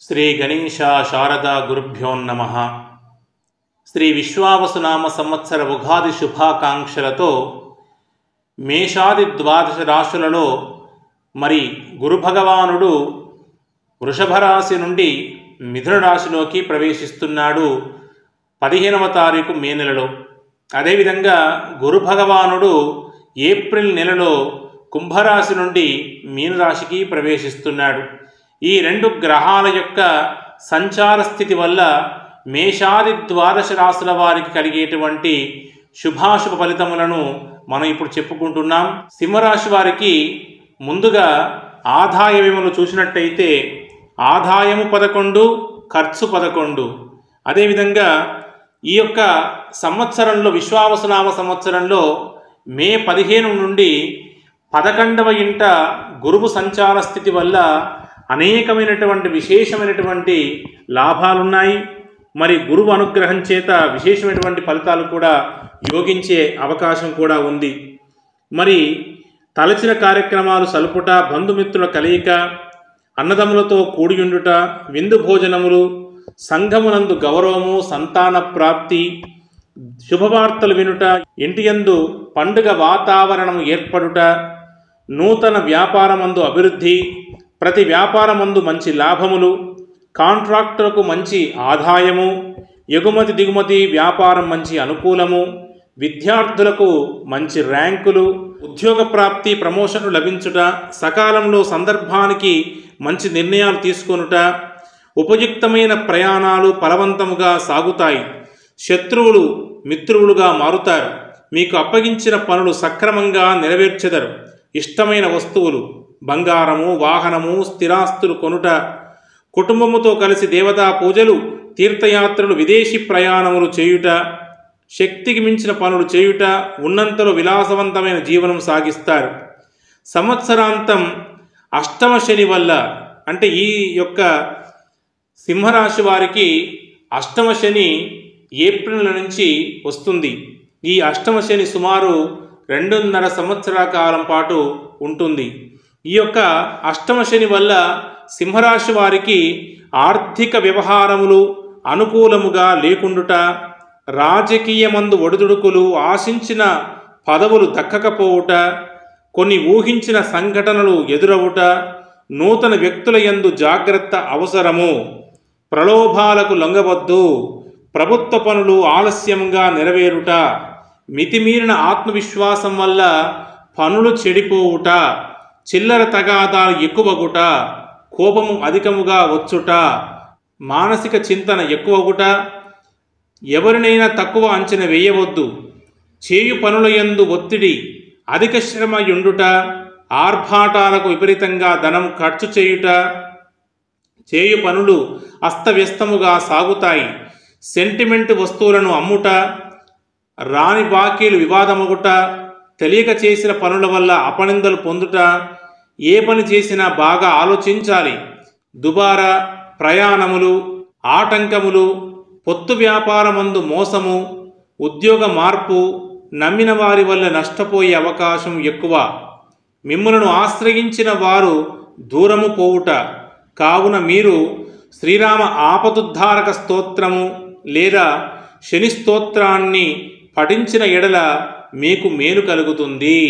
శ్రీ గణేశ శారదా గురుభ్యో నమః. శ్రీ విశ్వావసునామ సంవత్సర ఉగాది శుభాకాంక్షలతో మేషాది ద్వాదశ రాశులలో మరి గురు భగవానుడు వృషభ రాశి నుండి మిథున రాశిలోకి ప్రవేశిస్తున్నాడు 15వ తారీఖు మే నెలలో. అదేవిధంగా గురు భగవానుడు ఏప్రిల్ నెలలో కుంభరాశి నుండి మీనరాశికి ప్రవేశిస్తున్నాడు. ఈ రెండు గ్రహాల యొక్క సంచార స్థితి వల్ల మేషాది ద్వాదశ రాశుల వారికి కలిగేటువంటి శుభాశుభ ఫలితములను మనం ఇప్పుడు చెప్పుకుంటున్నాం. సింహరాశి వారికి ముందుగా ఆదాయ వ్యయములు చూసినట్టయితే ఆదాయము 11, ఖర్చు 11. అదేవిధంగా ఈ యొక్క సంవత్సరంలో విశ్వావసునామ సంవత్సరంలో మే 15 నుండి 11వ ఇంట గురువు సంచార స్థితి వల్ల అనేకమైనటువంటి విశేషమైనటువంటి లాభాలున్నాయి. మరి గురువు అనుగ్రహం చేత విశేషమైనటువంటి ఫలితాలు కూడా యోగించే అవకాశం కూడా ఉంది. మరి తలచిన కార్యక్రమాలు సలుపుట, బంధుమిత్రుల కలయిక, అన్నదమ్ములతో కూడియుండుట, విందు భోజనములు, సంఘమునందు గౌరవము, సంతాన ప్రాప్తి, శుభవార్తలు వినుట, ఇంటియందు పండుగ వాతావరణం ఏర్పడుట, నూతన వ్యాపారమందు అభివృద్ధి, ప్రతి వ్యాపారమందు మంచి లాభములు, కాంట్రాక్టులకు మంచి ఆదాయము, ఎగుమతి దిగుమతి వ్యాపారం మంచి అనుకూలము, విద్యార్థులకు మంచి ర్యాంకులు, ఉద్యోగ ప్రాప్తి, ప్రమోషన్లు లభించుట, సకాలంలో సందర్భానికి మంచి నిర్ణయాలు తీసుకొనుట, ఉపయుక్తమైన ప్రయాణాలు ఫలవంతముగా సాగుతాయి. శత్రువులు మిత్రువులుగా మారుతారు. మీకు అప్పగించిన పనులు సక్రమంగా నెరవేర్చెదరు. ఇష్టమైన వస్తువులు, బంగారము, వాహనము, స్థిరాస్తులు కొనుట, కుటుంబముతో కలిసి దేవతా పూజలు, తీర్థయాత్రలు, విదేశీ ప్రయాణములు చేయుట, శక్తికి మించిన పనులు చేయుట, ఉన్నంతలో విలాసవంతమైన జీవనం సాగిస్తారు. సంవత్సరాంతం అష్టమ శని వల్ల, అంటే ఈ యొక్క సింహరాశి వారికి అష్టమ శని ఏప్రిల్ నుంచి వస్తుంది. ఈ అష్టమ శని సుమారు 2.5 సంవత్సరాల కాలం పాటు ఉంటుంది. ఈ యొక్క అష్టమ శని వల్ల సింహరాశి వారికి ఆర్థిక వ్యవహారములు అనుకూలముగా లేకుండుట, రాజకీయమందు ఒడిదుడుకులు, ఆశించిన పదవులు దక్కకపోవుట, కొన్ని ఊహించిన సంఘటనలు ఎదురవుట, నూతన వ్యక్తుల యందు జాగ్రత్త అవసరము, ప్రలోభాలకు లొంగవద్దు, ప్రభుత్వ పనులు ఆలస్యంగా నెరవేరుట, మితిమీరిన ఆత్మవిశ్వాసం వల్ల పనులు చెడిపోవుట, చిల్లర తగాదాలు ఎక్కువగుట, కోపము అధికముగా వచ్చుట, మానసిక చింతన ఎక్కువగుట, ఎవరినైనా తక్కువ అంచనా వేయవద్దు, చేయు పనుల యందు ఒత్తిడి, అధిక శ్రమ యుండుట, ఆర్భాటాలకు విపరీతంగా ధనం ఖర్చు చేయుట, చేయు పనులు అస్తవ్యస్తముగా సాగుతాయి. సెంటిమెంట్ వస్తువులను అమ్ముట, రాని బాకీలు వివాదమగుట, తెలియక చేసిన పనుల వల్ల అపనిందలు పొందుట, ఏ పని చేసినా బాగా ఆలోచించాలి. దుబారా ప్రయాణములు, ఆటంకములు, పొత్తు వ్యాపారమందు మోసము, ఉద్యోగ మార్పు, నమ్మిన వారి వల్ల నష్టపోయే అవకాశం ఎక్కువ, మిమ్ములను ఆశ్రయించిన వారు దూరము పోవుట. కావున మీరు శ్రీరామ ఆపదుద్ధారక స్తోత్రము లేదా శని స్తోత్రాన్ని పఠించిన ఎడల మీకు మేలు కలుగుతుంది.